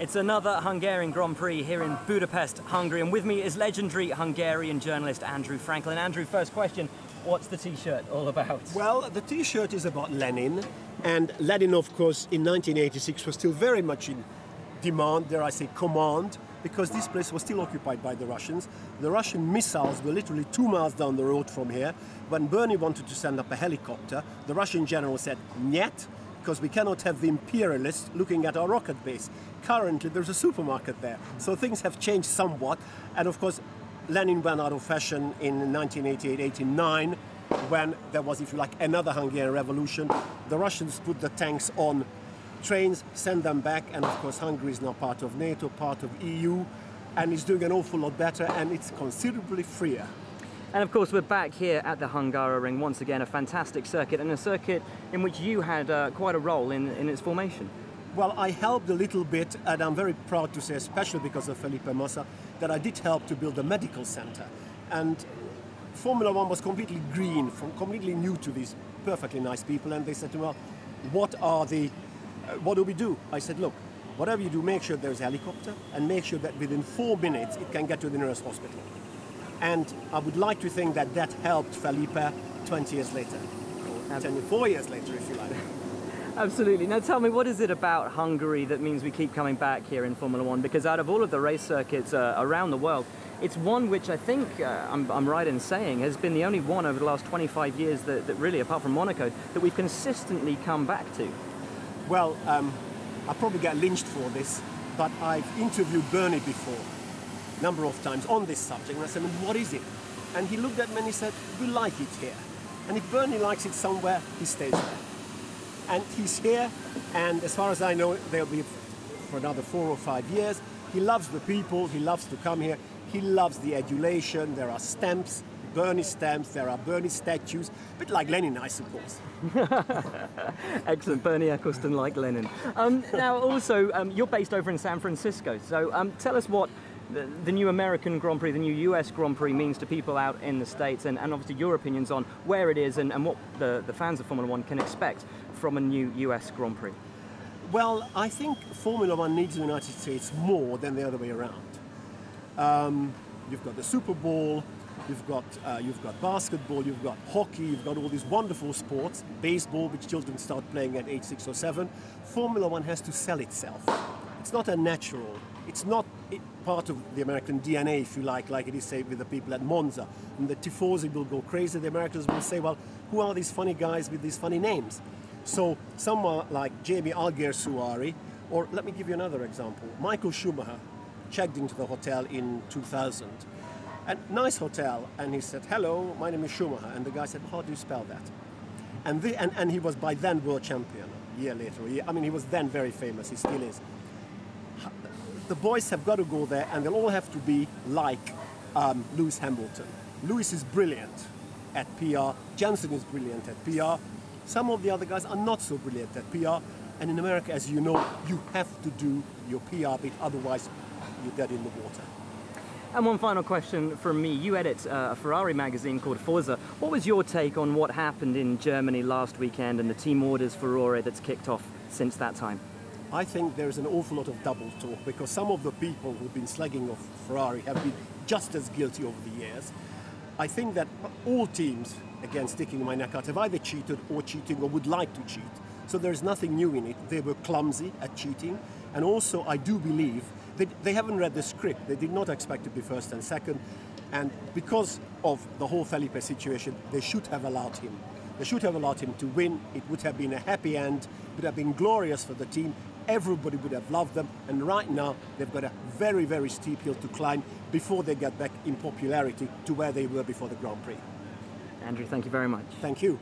It's another Hungarian Grand Prix here in Budapest, Hungary, and with me is legendary Hungarian journalist Andrew Frankl. And Andrew, first question, what's the T-shirt all about? Well, the T-shirt is about Lenin, and Lenin, of course, in 1986 was still very much in demand, dare I say command, because this place was still occupied by the Russians. The Russian missiles were literally 2 miles down the road from here. When Bernie wanted to send up a helicopter, the Russian general said, "Niet," because we cannot have the imperialists looking at our rocket base. Currently, there's a supermarket there, so things have changed somewhat. And of course, Lenin went out of fashion in 1988-89, when there was, if you like, another Hungarian revolution. The Russians put the tanks on trains, send them back, and of course Hungary is now part of NATO, part of EU, and it's doing an awful lot better, and it's considerably freer. And of course we're back here at the Hungaroring, once again a fantastic circuit, and a circuit in which you had quite a role in its formation. Well, I helped a little bit, and I'm very proud to say, especially because of Felipe Massa, that I did help to build a medical center. And Formula One was completely green, completely new to these perfectly nice people, and they said to me, well, what do we do? I said, look, whatever you do, make sure there's a helicopter, and make sure that within 4 minutes it can get to the nearest hospital. And I would like to think that that helped Felipe 20 years later. 4 years later, if you like. Absolutely. Now tell me, what is it about Hungary that means we keep coming back here in Formula One? Because out of all of the race circuits around the world, it's one which I think, I'm right in saying, has been the only one over the last 25 years that really, apart from Monaco, that we've consistently come back to. Well, I'll probably get lynched for this, but I've interviewed Bernie before, a number of times, on this subject, and I said, what is it? And he looked at me and he said, we like it here. And if Bernie likes it somewhere, he stays there. And he's here, and as far as I know, they'll be for another 4 or 5 years. He loves the people, he loves to come here, he loves the adulation, there are stamps, Bernie stamps, there are Bernie statues, a bit like Lenin, I suppose. Excellent, Bernie Eccleston like Lenin. Now also, you're based over in San Francisco, so tell us what the new American Grand Prix, the new US Grand Prix means to people out in the States, and obviously your opinions on where it is and what the fans of Formula One can expect from a new US Grand Prix. Well, I think Formula One needs the United States more than the other way around. You've got the Super Bowl, you've got basketball, you've got hockey, you've got all these wonderful sports, baseball, which children start playing at age 6 or 7. Formula One has to sell itself. It's not a natural. It's not part of the American DNA, if you like it is, say, with the people at Monza. And the tifosi will go crazy. The Americans will say, well, who are these funny guys with these funny names? So someone like Jamie Alguersuari, or let me give you another example. Michael Schumacher checked into the hotel in 2000. A nice hotel, and he said, hello, my name is Schumacher. And the guy said, how do you spell that? And he was by then world champion a year later. I mean, he was then very famous, he still is. The boys have got to go there, and they'll all have to be like Lewis Hamilton. Lewis is brilliant at PR, Jensen is brilliant at PR. Some of the other guys are not so brilliant at PR, and in America, as you know, you have to do your PR bit, otherwise you're dead in the water. And one final question from me. You edit a Ferrari magazine called Forza. What was your take on what happened in Germany last weekend and the team orders Ferrari that's kicked off since that time? I think there's an awful lot of double talk, because some of the people who've been slagging off Ferrari have been just as guilty over the years. I think that all teams, again sticking my neck out, have either cheated or cheating or would like to cheat. So there's nothing new in it. They were clumsy at cheating. And also I do believe that they haven't read the script. They did not expect to be first and second. And because of the whole Felipe situation, they should have allowed him. They should have allowed him to win. It would have been a happy end. It would have been glorious for the team. Everybody would have loved them. And right now, they've got a very, very steep hill to climb before they get back in popularity to where they were before the Grand Prix. Andrew, thank you very much. Thank you.